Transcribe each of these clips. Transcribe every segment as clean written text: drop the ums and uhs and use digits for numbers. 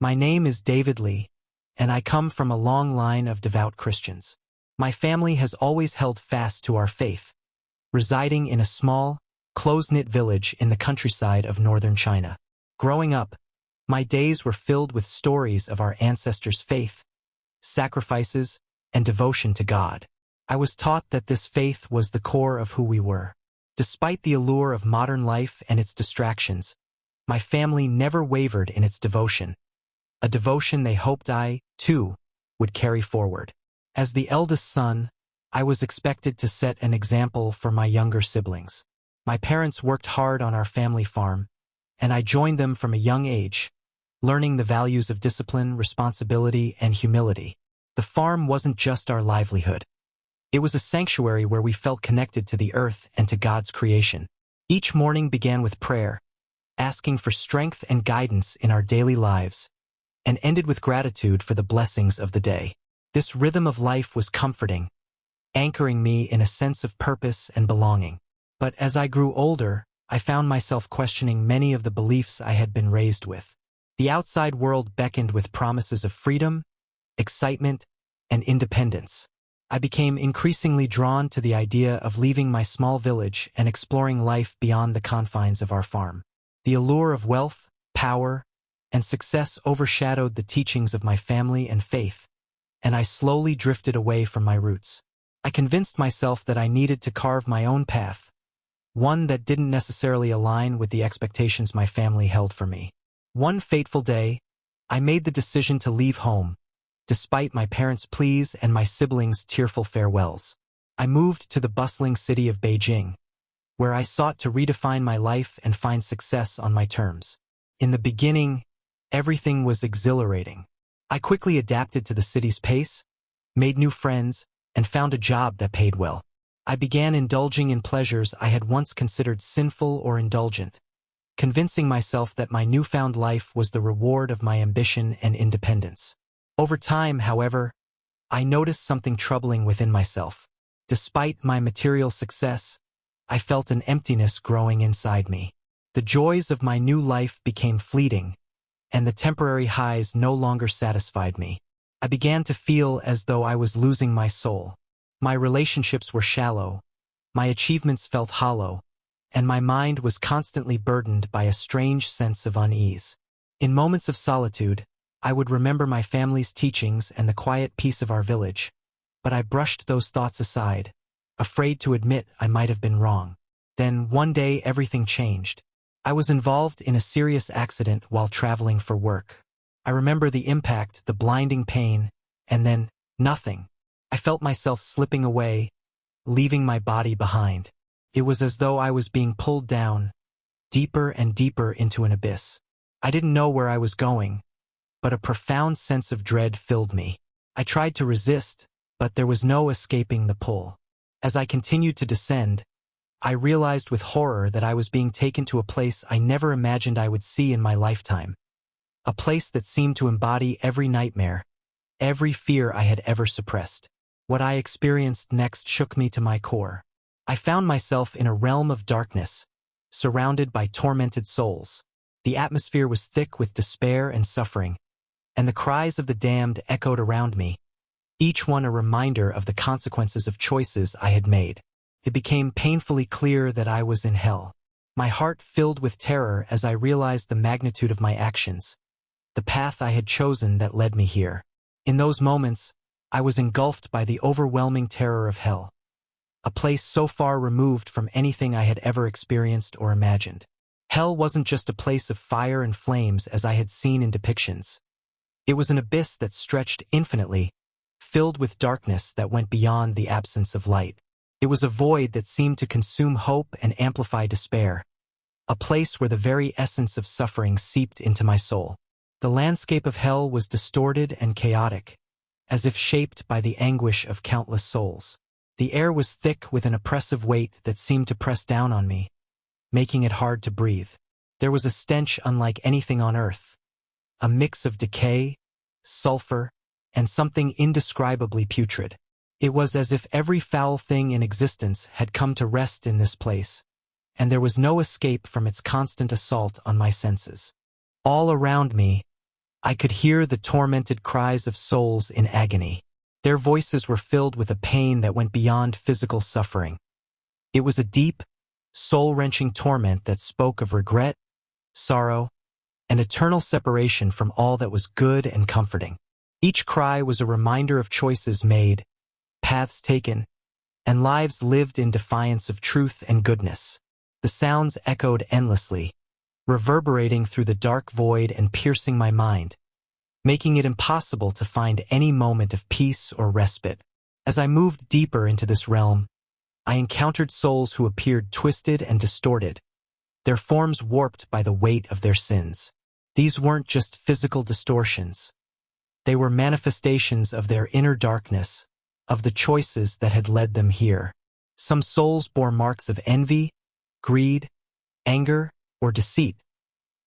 My name is David Lee, and I come from a long line of devout Christians. My family has always held fast to our faith, residing in a small, close-knit village in the countryside of northern China. Growing up, my days were filled with stories of our ancestors' faith, sacrifices, and devotion to God. I was taught that this faith was the core of who we were. Despite the allure of modern life and its distractions, my family never wavered in its devotion, a devotion they hoped I, too, would carry forward. As the eldest son, I was expected to set an example for my younger siblings. My parents worked hard on our family farm, and I joined them from a young age, learning the values of discipline, responsibility, and humility. The farm wasn't just our livelihood. It was a sanctuary where we felt connected to the earth and to God's creation. Each morning began with prayer, asking for strength and guidance in our daily lives, and ended with gratitude for the blessings of the day. This rhythm of life was comforting, anchoring me in a sense of purpose and belonging. But as I grew older, I found myself questioning many of the beliefs I had been raised with. The outside world beckoned with promises of freedom, excitement, and independence. I became increasingly drawn to the idea of leaving my small village and exploring life beyond the confines of our farm. The allure of wealth, power, and success overshadowed the teachings of my family and faith, and I slowly drifted away from my roots. I convinced myself that I needed to carve my own path, one that didn't necessarily align with the expectations my family held for me. One fateful day, I made the decision to leave home, despite my parents' pleas and my siblings' tearful farewells. I moved to the bustling city of Beijing, where I sought to redefine my life and find success on my terms. In the beginning, everything was exhilarating. I quickly adapted to the city's pace, made new friends, and found a job that paid well. I began indulging in pleasures I had once considered sinful or indulgent, convincing myself that my newfound life was the reward of my ambition and independence. Over time, however, I noticed something troubling within myself. Despite my material success, I felt an emptiness growing inside me. The joys of my new life became fleeting, and the temporary highs no longer satisfied me. I began to feel as though I was losing my soul. My relationships were shallow, my achievements felt hollow, and my mind was constantly burdened by a strange sense of unease. In moments of solitude, I would remember my family's teachings and the quiet peace of our village, but I brushed those thoughts aside, afraid to admit I might have been wrong. Then, one day, everything changed. I was involved in a serious accident while traveling for work. I remember the impact, the blinding pain, and then nothing. I felt myself slipping away, leaving my body behind. It was as though I was being pulled down, deeper and deeper into an abyss. I didn't know where I was going, but a profound sense of dread filled me. I tried to resist, but there was no escaping the pull. As I continued to descend, I realized with horror that I was being taken to a place I never imagined I would see in my lifetime. A place that seemed to embody every nightmare, every fear I had ever suppressed. What I experienced next shook me to my core. I found myself in a realm of darkness, surrounded by tormented souls. The atmosphere was thick with despair and suffering, and the cries of the damned echoed around me, each one a reminder of the consequences of choices I had made. It became painfully clear that I was in hell. My heart filled with terror as I realized the magnitude of my actions, the path I had chosen that led me here. In those moments, I was engulfed by the overwhelming terror of hell, a place so far removed from anything I had ever experienced or imagined. Hell wasn't just a place of fire and flames as I had seen in depictions. It was an abyss that stretched infinitely, filled with darkness that went beyond the absence of light. It was a void that seemed to consume hope and amplify despair, a place where the very essence of suffering seeped into my soul. The landscape of hell was distorted and chaotic, as if shaped by the anguish of countless souls. The air was thick with an oppressive weight that seemed to press down on me, making it hard to breathe. There was a stench unlike anything on earth, a mix of decay, sulfur, and something indescribably putrid. It was as if every foul thing in existence had come to rest in this place, and there was no escape from its constant assault on my senses. All around me, I could hear the tormented cries of souls in agony. Their voices were filled with a pain that went beyond physical suffering. It was a deep, soul-wrenching torment that spoke of regret, sorrow, and eternal separation from all that was good and comforting. Each cry was a reminder of choices made, paths taken, and lives lived in defiance of truth and goodness. The sounds echoed endlessly, reverberating through the dark void and piercing my mind, making it impossible to find any moment of peace or respite. As I moved deeper into this realm, I encountered souls who appeared twisted and distorted, their forms warped by the weight of their sins. These weren't just physical distortions. They were manifestations of their inner darkness, of the choices that had led them here. Some souls bore marks of envy, greed, anger, or deceit,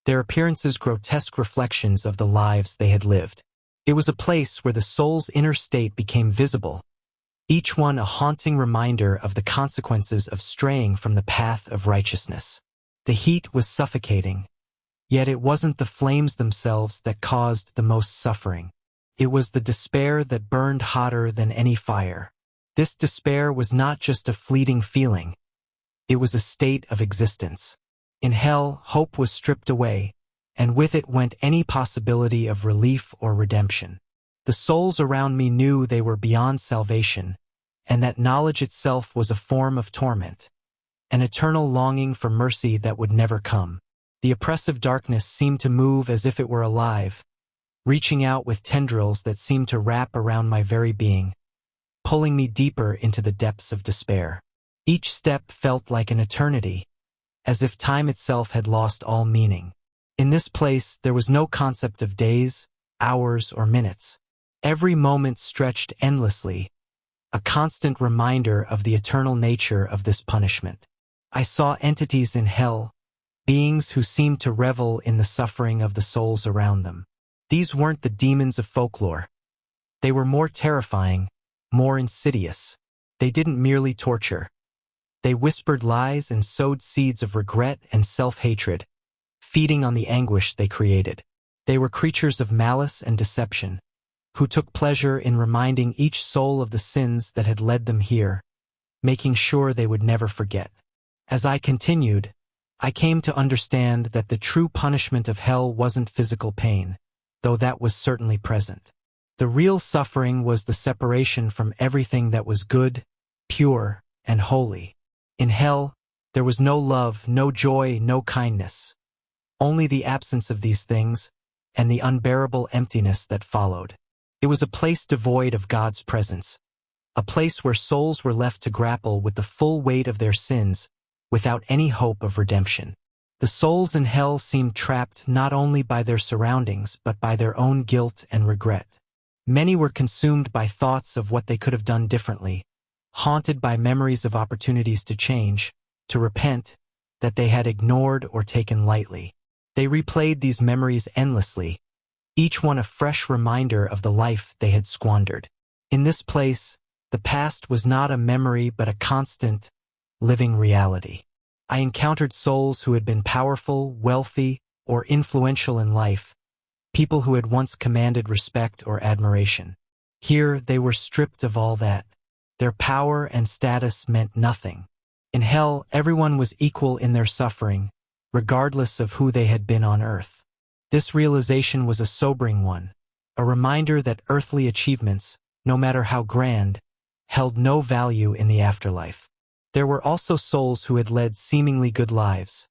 their appearances grotesque reflections of the lives they had lived. It was a place where the soul's inner state became visible, each one a haunting reminder of the consequences of straying from the path of righteousness. The heat was suffocating, yet it wasn't the flames themselves that caused the most suffering. It was the despair that burned hotter than any fire. This despair was not just a fleeting feeling. It was a state of existence. In hell, hope was stripped away, and with it went any possibility of relief or redemption. The souls around me knew they were beyond salvation, and that knowledge itself was a form of torment, an eternal longing for mercy that would never come. The oppressive darkness seemed to move as if it were alive, reaching out with tendrils that seemed to wrap around my very being, pulling me deeper into the depths of despair. Each step felt like an eternity, as if time itself had lost all meaning. In this place, there was no concept of days, hours, or minutes. Every moment stretched endlessly, a constant reminder of the eternal nature of this punishment. I saw entities in hell, beings who seemed to revel in the suffering of the souls around them. These weren't the demons of folklore. They were more terrifying, more insidious. They didn't merely torture. They whispered lies and sowed seeds of regret and self-hatred, feeding on the anguish they created. They were creatures of malice and deception, who took pleasure in reminding each soul of the sins that had led them here, making sure they would never forget. As I continued, I came to understand that the true punishment of hell wasn't physical pain, though that was certainly present. The real suffering was the separation from everything that was good, pure, and holy. In hell, there was no love, no joy, no kindness. Only the absence of these things, and the unbearable emptiness that followed. It was a place devoid of God's presence, a place where souls were left to grapple with the full weight of their sins, without any hope of redemption. The souls in hell seemed trapped not only by their surroundings, but by their own guilt and regret. Many were consumed by thoughts of what they could have done differently, haunted by memories of opportunities to change, to repent, that they had ignored or taken lightly. They replayed these memories endlessly, each one a fresh reminder of the life they had squandered. In this place, the past was not a memory but a constant, living reality. I encountered souls who had been powerful, wealthy, or influential in life, people who had once commanded respect or admiration. Here, they were stripped of all that. Their power and status meant nothing. In hell, everyone was equal in their suffering, regardless of who they had been on earth. This realization was a sobering one, a reminder that earthly achievements, no matter how grand, held no value in the afterlife. There were also souls who had led seemingly good lives,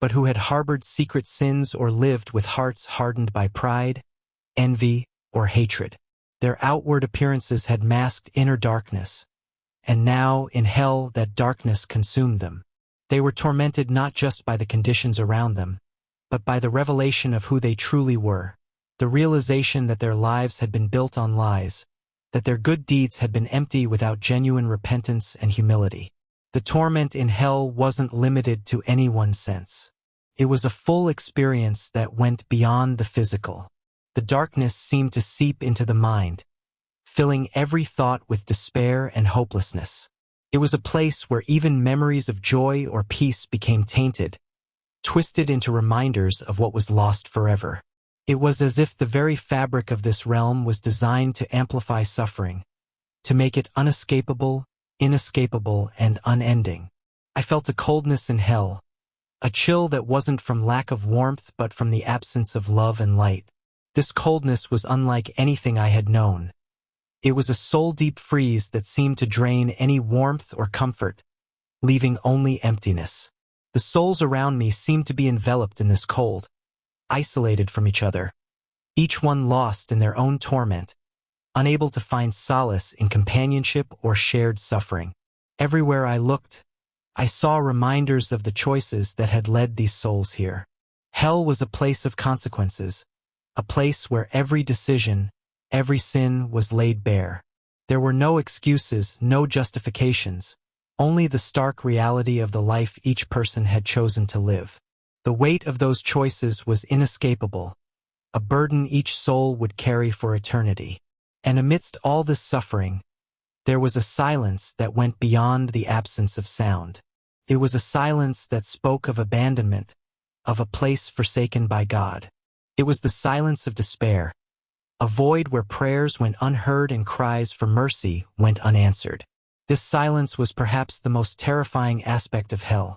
but who had harbored secret sins or lived with hearts hardened by pride, envy, or hatred. Their outward appearances had masked inner darkness, and now, in hell, that darkness consumed them. They were tormented not just by the conditions around them, but by the revelation of who they truly were, the realization that their lives had been built on lies, that their good deeds had been empty without genuine repentance and humility. The torment in hell wasn't limited to any one sense. It was a full experience that went beyond the physical. The darkness seemed to seep into the mind, filling every thought with despair and hopelessness. It was a place where even memories of joy or peace became tainted, twisted into reminders of what was lost forever. It was as if the very fabric of this realm was designed to amplify suffering, to make it unescapable, inescapable, and unending. I felt a coldness in hell, a chill that wasn't from lack of warmth but from the absence of love and light. This coldness was unlike anything I had known. It was a soul-deep freeze that seemed to drain any warmth or comfort, leaving only emptiness. The souls around me seemed to be enveloped in this cold, isolated from each other, each one lost in their own torment, unable to find solace in companionship or shared suffering. Everywhere I looked, I saw reminders of the choices that had led these souls here. Hell was a place of consequences, a place where every decision, every sin was laid bare. There were no excuses, no justifications, only the stark reality of the life each person had chosen to live. The weight of those choices was inescapable, a burden each soul would carry for eternity. And amidst all this suffering, there was a silence that went beyond the absence of sound. It was a silence that spoke of abandonment, of a place forsaken by God. It was the silence of despair, a void where prayers went unheard and cries for mercy went unanswered. This silence was perhaps the most terrifying aspect of hell,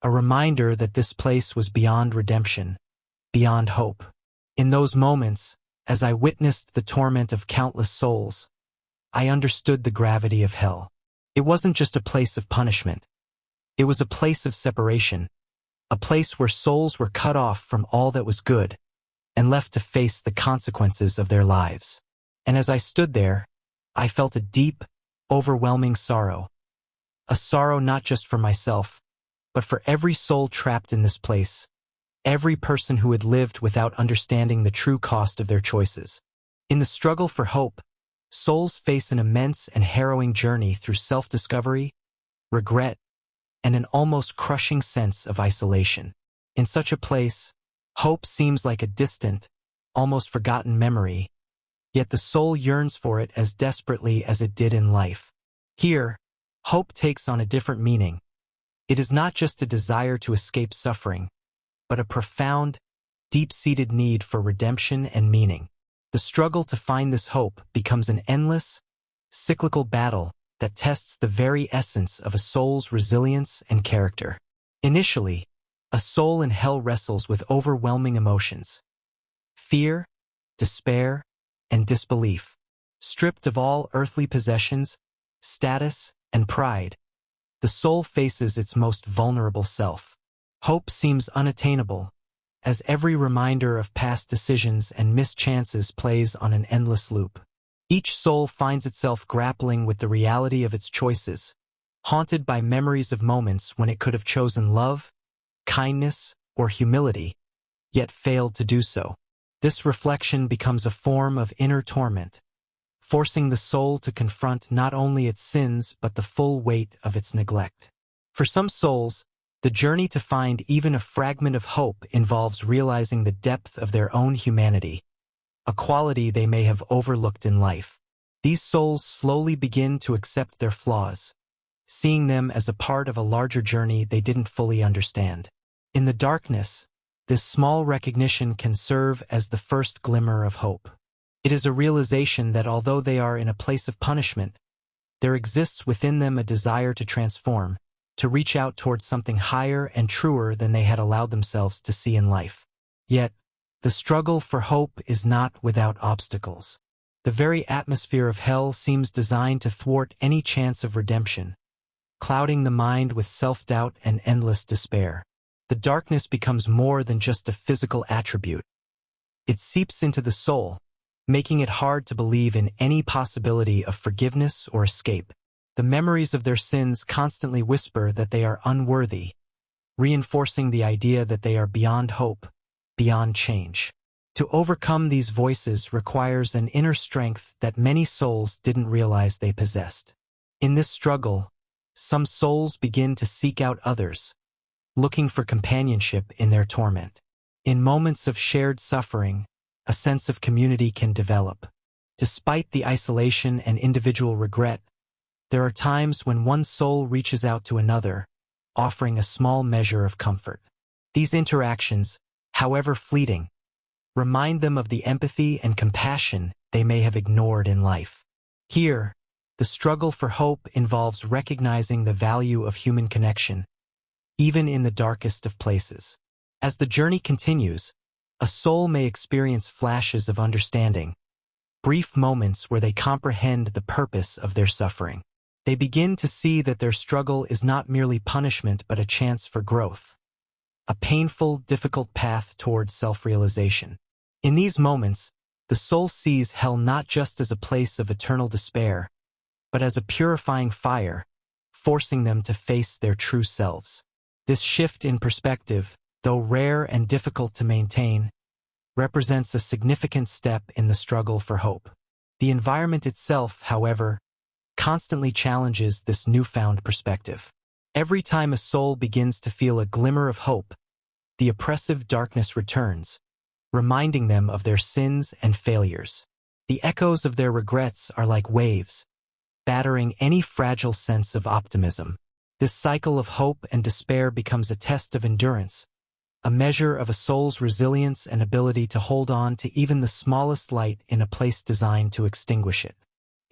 a reminder that this place was beyond redemption, beyond hope. In those moments, as I witnessed the torment of countless souls, I understood the gravity of hell. It wasn't just a place of punishment. It was a place of separation, a place where souls were cut off from all that was good and left to face the consequences of their lives. And as I stood there, I felt a deep, overwhelming sorrow, a sorrow not just for myself, but for every soul trapped in this place, every person who had lived without understanding the true cost of their choices. In the struggle for hope, souls face an immense and harrowing journey through self-discovery, regret, and an almost crushing sense of isolation. In such a place, hope seems like a distant, almost forgotten memory, yet the soul yearns for it as desperately as it did in life. Here, hope takes on a different meaning. It is not just a desire to escape suffering, but a profound, deep-seated need for redemption and meaning. The struggle to find this hope becomes an endless, cyclical battle that tests the very essence of a soul's resilience and character. Initially, a soul in hell wrestles with overwhelming emotions: fear, despair, and disbelief. Stripped of all earthly possessions, status, and pride, the soul faces its most vulnerable self. Hope seems unattainable, as every reminder of past decisions and missed chances plays on an endless loop. Each soul finds itself grappling with the reality of its choices, haunted by memories of moments when it could have chosen love, kindness, or humility, yet failed to do so. This reflection becomes a form of inner torment, forcing the soul to confront not only its sins but the full weight of its neglect. For some souls, the journey to find even a fragment of hope involves realizing the depth of their own humanity, a quality they may have overlooked in life. These souls slowly begin to accept their flaws, seeing them as a part of a larger journey they didn't fully understand. In the darkness, this small recognition can serve as the first glimmer of hope. It is a realization that although they are in a place of punishment, there exists within them a desire to transform, to reach out towards something higher and truer than they had allowed themselves to see in life. Yet, the struggle for hope is not without obstacles. The very atmosphere of hell seems designed to thwart any chance of redemption, clouding the mind with self-doubt and endless despair. The darkness becomes more than just a physical attribute. It seeps into the soul, making it hard to believe in any possibility of forgiveness or escape. The memories of their sins constantly whisper that they are unworthy, reinforcing the idea that they are beyond hope, beyond change. To overcome these voices requires an inner strength that many souls didn't realize they possessed. In this struggle, some souls begin to seek out others, looking for companionship in their torment. In moments of shared suffering, a sense of community can develop. Despite the isolation and individual regret, there are times when one soul reaches out to another, offering a small measure of comfort. These interactions, however fleeting, remind them of the empathy and compassion they may have ignored in life. Here, the struggle for hope involves recognizing the value of human connection, even in the darkest of places. As the journey continues, a soul may experience flashes of understanding, brief moments where they comprehend the purpose of their suffering. They begin to see that their struggle is not merely punishment but a chance for growth, a painful, difficult path towards self-realization. In these moments, the soul sees hell not just as a place of eternal despair, but as a purifying fire, forcing them to face their true selves. This shift in perspective, though rare and difficult to maintain, represents a significant step in the struggle for hope. The environment itself, however, constantly challenges this newfound perspective. Every time a soul begins to feel a glimmer of hope, the oppressive darkness returns, reminding them of their sins and failures. The echoes of their regrets are like waves, battering any fragile sense of optimism. This cycle of hope and despair becomes a test of endurance, a measure of a soul's resilience and ability to hold on to even the smallest light in a place designed to extinguish it.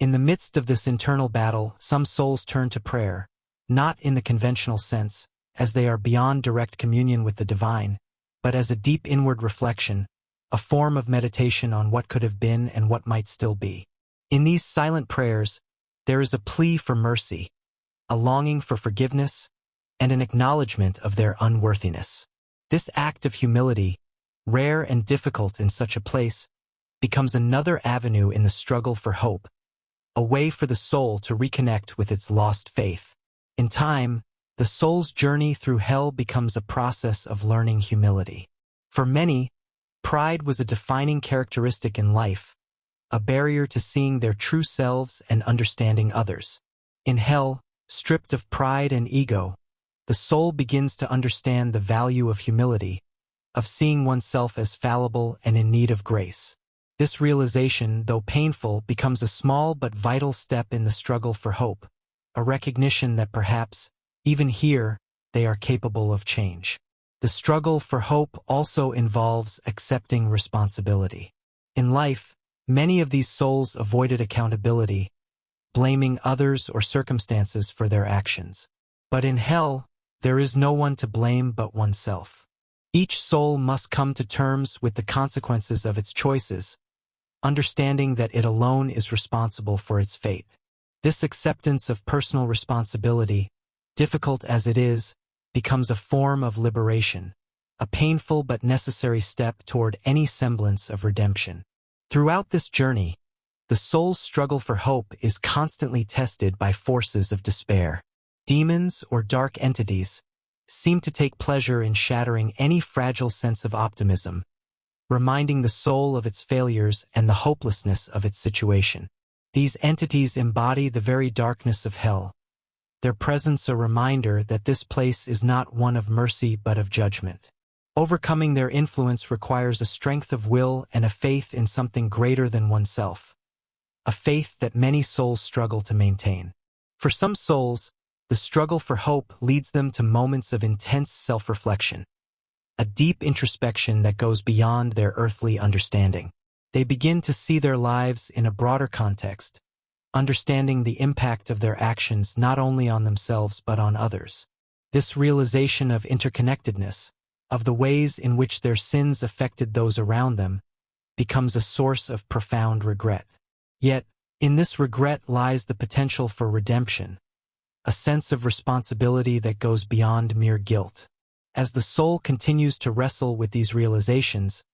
In the midst of this internal battle, some souls turn to prayer, not in the conventional sense, as they are beyond direct communion with the divine, but as a deep inward reflection, a form of meditation on what could have been and what might still be. In these silent prayers, there is a plea for mercy, a longing for forgiveness, and an acknowledgement of their unworthiness. This act of humility, rare and difficult in such a place, becomes another avenue in the struggle for hope, a way for the soul to reconnect with its lost faith. In time, the soul's journey through hell becomes a process of learning humility. For many, pride was a defining characteristic in life, a barrier to seeing their true selves and understanding others. In hell, stripped of pride and ego, the soul begins to understand the value of humility, of seeing oneself as fallible and in need of grace. This realization, though painful, becomes a small but vital step in the struggle for hope, a recognition that perhaps, even here, they are capable of change. The struggle for hope also involves accepting responsibility. In life, many of these souls avoided accountability, blaming others or circumstances for their actions. But in hell, there is no one to blame but oneself. Each soul must come to terms with the consequences of its choices, understanding that it alone is responsible for its fate. This acceptance of personal responsibility, difficult as it is, becomes a form of liberation, a painful but necessary step toward any semblance of redemption. Throughout this journey, the soul's struggle for hope is constantly tested by forces of despair. Demons or dark entities seem to take pleasure in shattering any fragile sense of optimism, reminding the soul of its failures and the hopelessness of its situation. These entities embody the very darkness of hell, their presence a reminder that this place is not one of mercy but of judgment. Overcoming their influence requires a strength of will and a faith in something greater than oneself, a faith that many souls struggle to maintain. For some souls, the struggle for hope leads them to moments of intense self-reflection, a deep introspection that goes beyond their earthly understanding. They begin to see their lives in a broader context, understanding the impact of their actions not only on themselves but on others. This realization of interconnectedness, of the ways in which their sins affected those around them, becomes a source of profound regret. Yet, in this regret lies the potential for redemption, a sense of responsibility that goes beyond mere guilt. As the soul continues to wrestle with these realizations,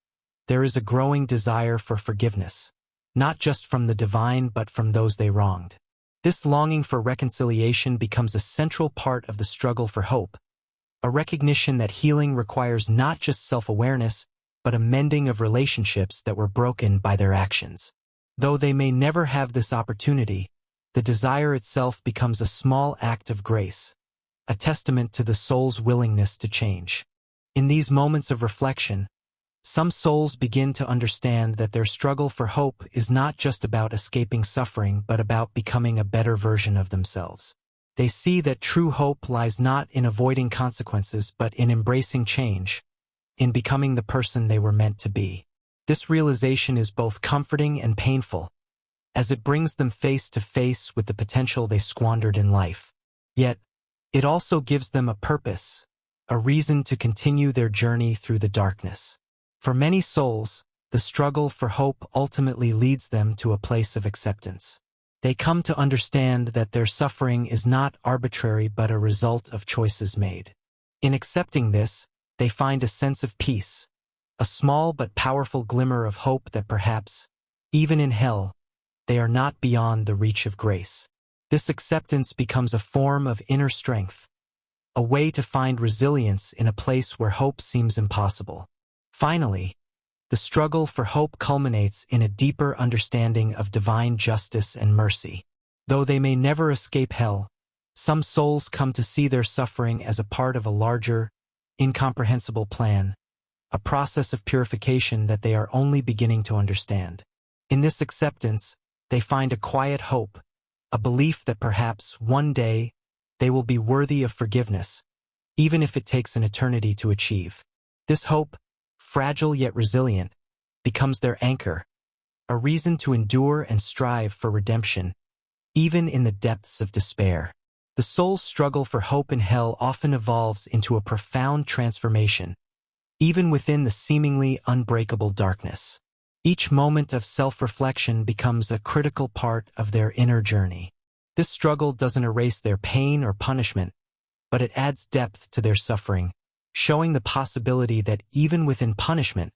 there is a growing desire for forgiveness, not just from the divine but from those they wronged. This longing for reconciliation becomes a central part of the struggle for hope, a recognition that healing requires not just self-awareness, but a mending of relationships that were broken by their actions. Though they may never have this opportunity, the desire itself becomes a small act of grace, a testament to the soul's willingness to change. In these moments of reflection, some souls begin to understand that their struggle for hope is not just about escaping suffering but about becoming a better version of themselves. They see that true hope lies not in avoiding consequences but in embracing change, in becoming the person they were meant to be. This realization is both comforting and painful, as it brings them face to face with the potential they squandered in life. Yet, it also gives them a purpose, a reason to continue their journey through the darkness. For many souls, the struggle for hope ultimately leads them to a place of acceptance. They come to understand that their suffering is not arbitrary but a result of choices made. In accepting this, they find a sense of peace, a small but powerful glimmer of hope that perhaps, even in hell, they are not beyond the reach of grace. This acceptance becomes a form of inner strength, a way to find resilience in a place where hope seems impossible. Finally, the struggle for hope culminates in a deeper understanding of divine justice and mercy. Though they may never escape hell, some souls come to see their suffering as a part of a larger, incomprehensible plan, a process of purification that they are only beginning to understand. In this acceptance, they find a quiet hope, a belief that perhaps one day they will be worthy of forgiveness, even if it takes an eternity to achieve. This hope, fragile yet resilient, becomes their anchor, a reason to endure and strive for redemption, even in the depths of despair. The soul's struggle for hope in hell often evolves into a profound transformation, even within the seemingly unbreakable darkness. Each moment of self-reflection becomes a critical part of their inner journey. This struggle doesn't erase their pain or punishment, but it adds depth to their suffering, showing the possibility that even within punishment,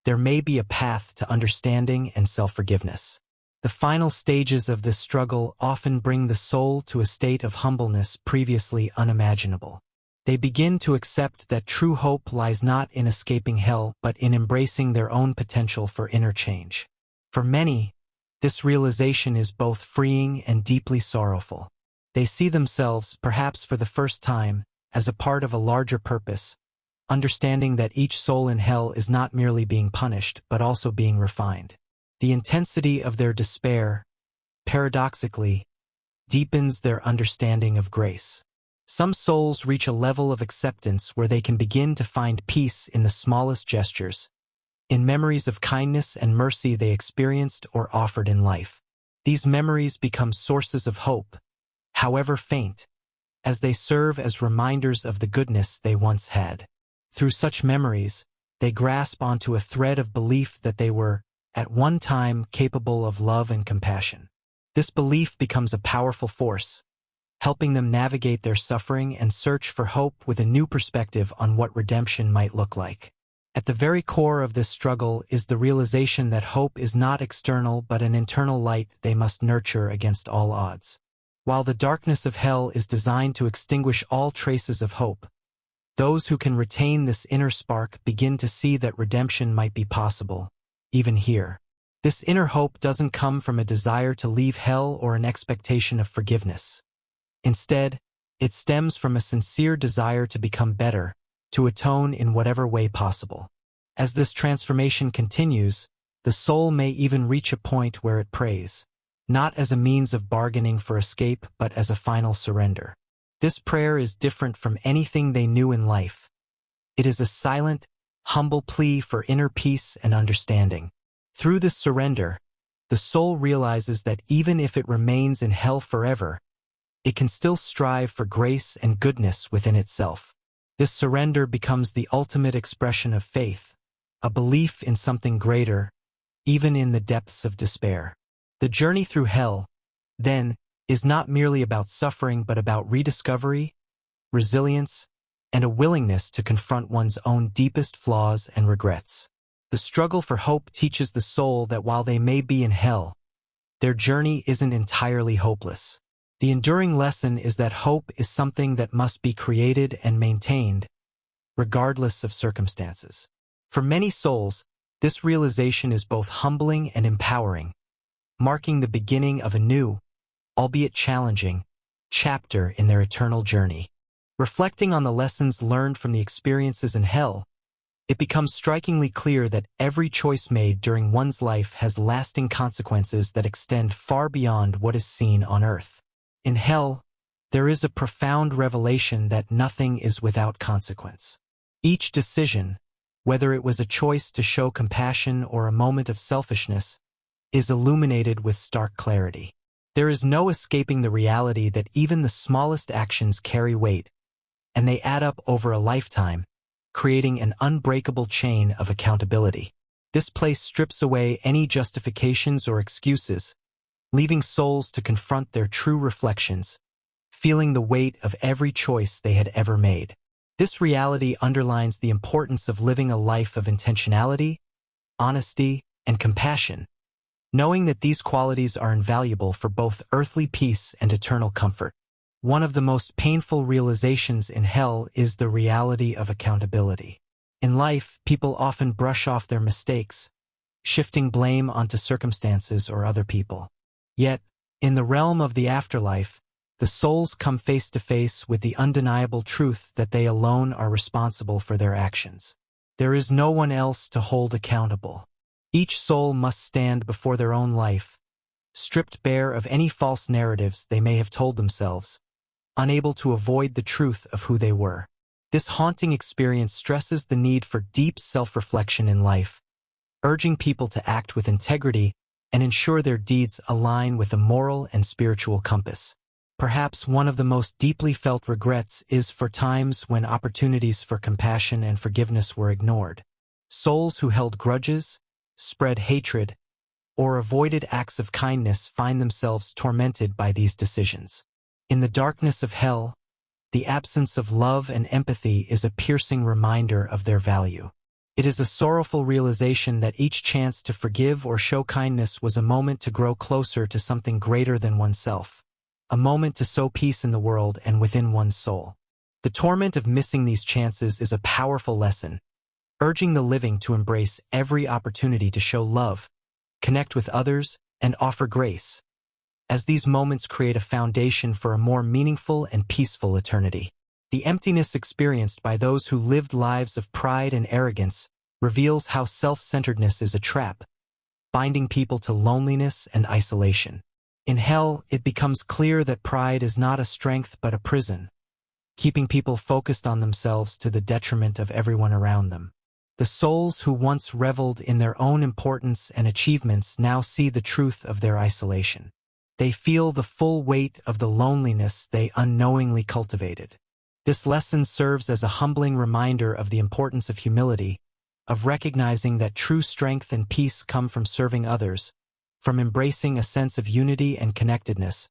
there may be a path to understanding and self-forgiveness. The final stages of this struggle often bring the soul to a state of humbleness previously unimaginable. They begin to accept that true hope lies not in escaping hell but in embracing their own potential for inner change. For many, this realization is both freeing and deeply sorrowful. They see themselves, perhaps for the first time, as a part of a larger purpose, understanding that each soul in hell is not merely being punished but also being refined. The intensity of their despair, paradoxically, deepens their understanding of grace. Some souls reach a level of acceptance where they can begin to find peace in the smallest gestures, in memories of kindness and mercy they experienced or offered in life. These memories become sources of hope, however faint, as they serve as reminders of the goodness they once had. Through such memories, they grasp onto a thread of belief that they were, at one time, capable of love and compassion. This belief becomes a powerful force, helping them navigate their suffering and search for hope with a new perspective on what redemption might look like. At the very core of this struggle is the realization that hope is not external but an internal light they must nurture against all odds. While the darkness of hell is designed to extinguish all traces of hope, those who can retain this inner spark begin to see that redemption might be possible, even here. This inner hope doesn't come from a desire to leave hell or an expectation of forgiveness. Instead, it stems from a sincere desire to become better, to atone in whatever way possible. As this transformation continues, the soul may even reach a point where it prays, not as a means of bargaining for escape but as a final surrender. This prayer is different from anything they knew in life. It is a silent, humble plea for inner peace and understanding. Through this surrender, the soul realizes that even if it remains in hell forever, it can still strive for grace and goodness within itself. This surrender becomes the ultimate expression of faith, a belief in something greater, even in the depths of despair. The journey through hell, then, is not merely about suffering but about rediscovery, resilience, and a willingness to confront one's own deepest flaws and regrets. The struggle for hope teaches the soul that while they may be in hell, their journey isn't entirely hopeless. The enduring lesson is that hope is something that must be created and maintained, regardless of circumstances. For many souls, this realization is both humbling and empowering, marking the beginning of a new, albeit challenging, chapter in their eternal journey. Reflecting on the lessons learned from the experiences in hell, it becomes strikingly clear that every choice made during one's life has lasting consequences that extend far beyond what is seen on earth. In hell, there is a profound revelation that nothing is without consequence. Each decision, whether it was a choice to show compassion or a moment of selfishness, is illuminated with stark clarity. There is no escaping the reality that even the smallest actions carry weight, and they add up over a lifetime, creating an unbreakable chain of accountability. This place strips away any justifications or excuses, leaving souls to confront their true reflections, feeling the weight of every choice they had ever made. This reality underlines the importance of living a life of intentionality, honesty, and compassion, knowing that these qualities are invaluable for both earthly peace and eternal comfort. One of the most painful realizations in hell is the reality of accountability. In life, people often brush off their mistakes, shifting blame onto circumstances or other people. Yet, in the realm of the afterlife, the souls come face to face with the undeniable truth that they alone are responsible for their actions. There is no one else to hold accountable. Each soul must stand before their own life, stripped bare of any false narratives they may have told themselves, unable to avoid the truth of who they were. This haunting experience stresses the need for deep self-reflection in life, urging people to act with integrity and ensure their deeds align with a moral and spiritual compass. Perhaps one of the most deeply felt regrets is for times when opportunities for compassion and forgiveness were ignored. Souls who held grudges, spread hatred, or avoided acts of kindness find themselves tormented by these decisions. In the darkness of hell, the absence of love and empathy is a piercing reminder of their value. It is a sorrowful realization that each chance to forgive or show kindness was a moment to grow closer to something greater than oneself, a moment to sow peace in the world and within one's soul. The torment of missing these chances is a powerful lesson, urging the living to embrace every opportunity to show love, connect with others, and offer grace, as these moments create a foundation for a more meaningful and peaceful eternity. The emptiness experienced by those who lived lives of pride and arrogance reveals how self-centeredness is a trap, binding people to loneliness and isolation. In hell, it becomes clear that pride is not a strength but a prison, keeping people focused on themselves to the detriment of everyone around them. The souls who once reveled in their own importance and achievements now see the truth of their isolation. They feel the full weight of the loneliness they unknowingly cultivated. This lesson serves as a humbling reminder of the importance of humility, of recognizing that true strength and peace come from serving others, from embracing a sense of unity and connectedness,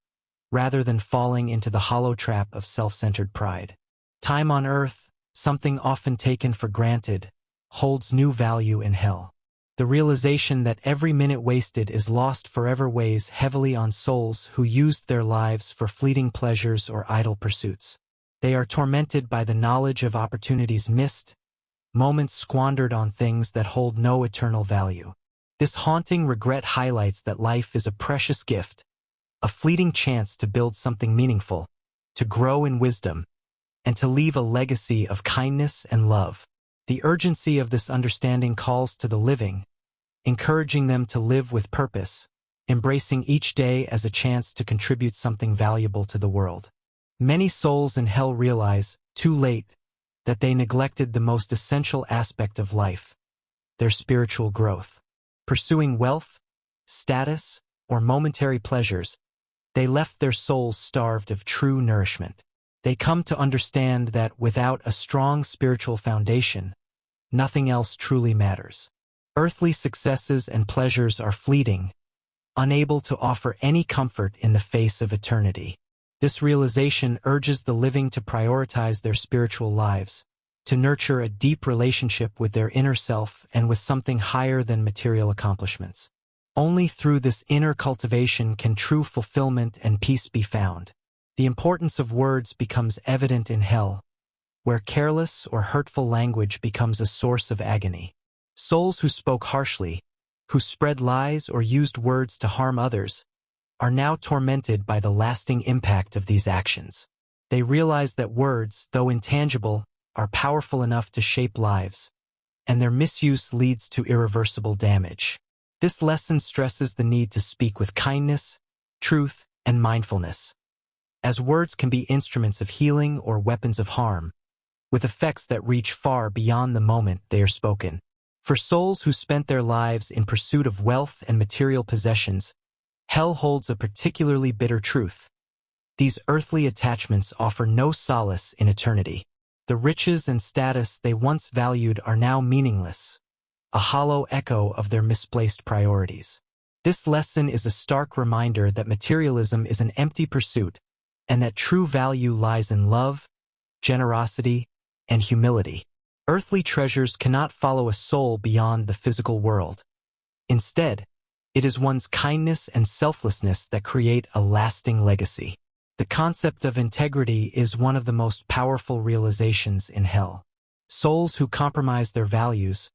rather than falling into the hollow trap of self-centered pride. Time on earth, something often taken for granted, holds new value in hell. The realization that every minute wasted is lost forever weighs heavily on souls who used their lives for fleeting pleasures or idle pursuits. They are tormented by the knowledge of opportunities missed, moments squandered on things that hold no eternal value. This haunting regret highlights that life is a precious gift, a fleeting chance to build something meaningful, to grow in wisdom, and to leave a legacy of kindness and love. The urgency of this understanding calls to the living, encouraging them to live with purpose, embracing each day as a chance to contribute something valuable to the world. Many souls in hell realize, too late, that they neglected the most essential aspect of life, their spiritual growth. Pursuing wealth, status, or momentary pleasures, they left their souls starved of true nourishment. They come to understand that without a strong spiritual foundation, nothing else truly matters. Earthly successes and pleasures are fleeting, unable to offer any comfort in the face of eternity. This realization urges the living to prioritize their spiritual lives, to nurture a deep relationship with their inner self and with something higher than material accomplishments. Only through this inner cultivation can true fulfillment and peace be found. The importance of words becomes evident in hell, where careless or hurtful language becomes a source of agony. Souls who spoke harshly, who spread lies or used words to harm others, are now tormented by the lasting impact of these actions. They realize that words, though intangible, are powerful enough to shape lives, and their misuse leads to irreversible damage. This lesson stresses the need to speak with kindness, truth, and mindfulness. As words can be instruments of healing or weapons of harm, with effects that reach far beyond the moment they are spoken. For souls who spent their lives in pursuit of wealth and material possessions, hell holds a particularly bitter truth. These earthly attachments offer no solace in eternity. The riches and status they once valued are now meaningless, a hollow echo of their misplaced priorities. This lesson is a stark reminder that materialism is an empty pursuit, and that true value lies in love, generosity, and humility. Earthly treasures cannot follow a soul beyond the physical world. Instead, it is one's kindness and selflessness that create a lasting legacy. The concept of integrity is one of the most powerful realizations in hell. Souls who compromise their values,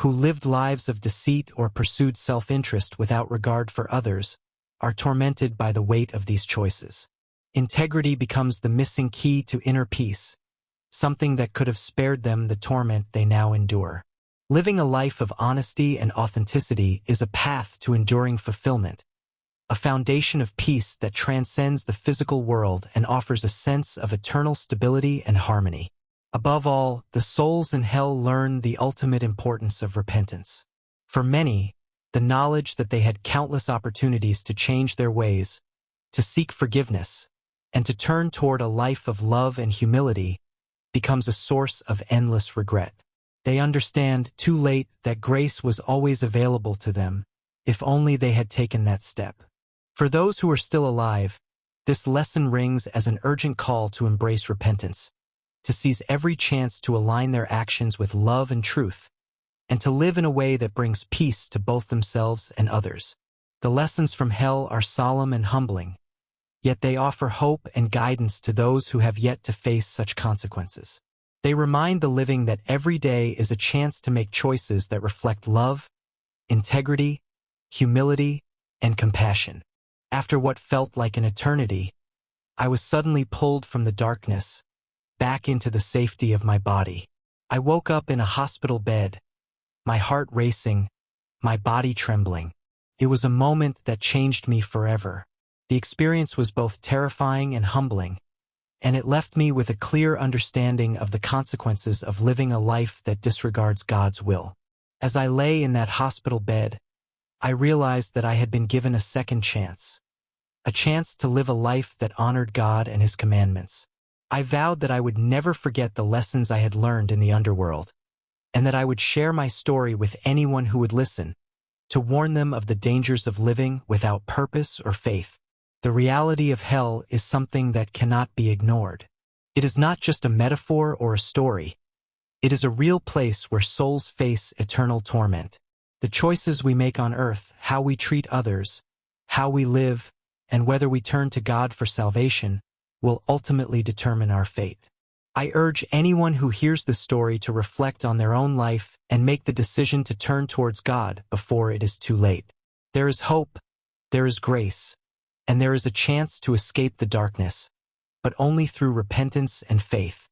who lived lives of deceit or pursued self-interest without regard for others, are tormented by the weight of these choices. Integrity becomes the missing key to inner peace, something that could have spared them the torment they now endure. Living a life of honesty and authenticity is a path to enduring fulfillment, a foundation of peace that transcends the physical world and offers a sense of eternal stability and harmony. Above all, the souls in hell learn the ultimate importance of repentance. For many, the knowledge that they had countless opportunities to change their ways, to seek forgiveness, and to turn toward a life of love and humility becomes a source of endless regret. They understand too late that grace was always available to them, if only they had taken that step. For those who are still alive, this lesson rings as an urgent call to embrace repentance, to seize every chance to align their actions with love and truth, and to live in a way that brings peace to both themselves and others. The lessons from hell are solemn and humbling, yet they offer hope and guidance to those who have yet to face such consequences. They remind the living that every day is a chance to make choices that reflect love, integrity, humility, and compassion. After what felt like an eternity, I was suddenly pulled from the darkness, back into the safety of my body. I woke up in a hospital bed, my heart racing, my body trembling. It was a moment that changed me forever. The experience was both terrifying and humbling, and it left me with a clear understanding of the consequences of living a life that disregards God's will. As I lay in that hospital bed, I realized that I had been given a second chance, a chance to live a life that honored God and His commandments. I vowed that I would never forget the lessons I had learned in the underworld, and that I would share my story with anyone who would listen, to warn them of the dangers of living without purpose or faith. The reality of hell is something that cannot be ignored. It is not just a metaphor or a story. It is a real place where souls face eternal torment. The choices we make on earth, how we treat others, how we live, and whether we turn to God for salvation, will ultimately determine our fate. I urge anyone who hears this story to reflect on their own life and make the decision to turn towards God before it is too late. There is hope, there is grace, and there is a chance to escape the darkness, but only through repentance and faith.